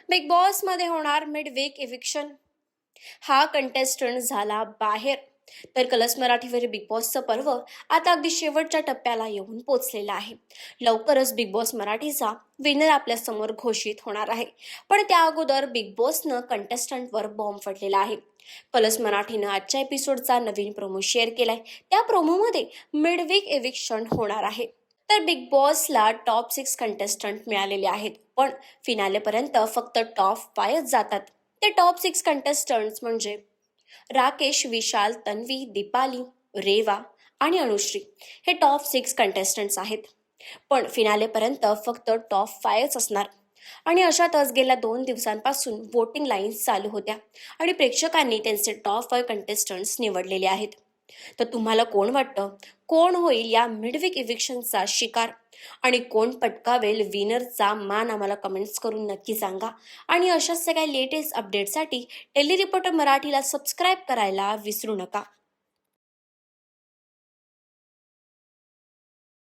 Big boss मध्ये होणार mid weak eviction. हा कंटेस्टंट झाला बाहेर. तर कलर्स मराठीवरील बिग बॉसचं पर्व आता अगदी शेवटच्या टप्प्याला येऊन पोचलेलं आहे. लवकरच बिग बॉस मराठीचा विनर आपल्या समोर घोषित होणार आहे. पण त्या अगोदर बिग बॉसनं कंटेस्टंटवर बॉम्ब फटलेला आहे. कलर्स मराठीनं आजच्या एपिसोडचा नवीन प्रोमो शेअर केलाय. त्या प्रोमोमध्ये मिड वीक इव्हिक्शन होणार आहे. तर बिग बॉसला टॉप 6 कंटेस्टंट मिळालेले आहेत, पण फिनालेपर्यंत फक्त टॉप 5 जातात. ते टॉप 6 कंटेस्टंट्स म्हणजे राकेश, विशाल, तन्वी, दीपाली, रेवा आणि अनुश्री. हे टॉप 6 कंटेस्टंट्स आहेत. पण फिनालेपर्यंत फक्त टॉप 5 असणार. आणि अशातच गेल्या 2 दिवसांपासून वोटिंग लाईन्स चालू होत्या आणि प्रेक्षकांनी त्यांचे टॉप 5 कंटेस्टंट्स निवडलेले आहेत. तर तुम्हाला कोण वाटतं, कोण होईल या मिडवीक इव्हिक्शनचा शिकार आणि कोण पटकावेल विनरचा मान? आम्हाला कमेंट्स करून नक्की सांगा. आणि अशाच सगळ्या लेटेस्ट अपडेटसाठी डेली रिपोर्टर मराठीला सबस्क्राईब करायला विसरू नका.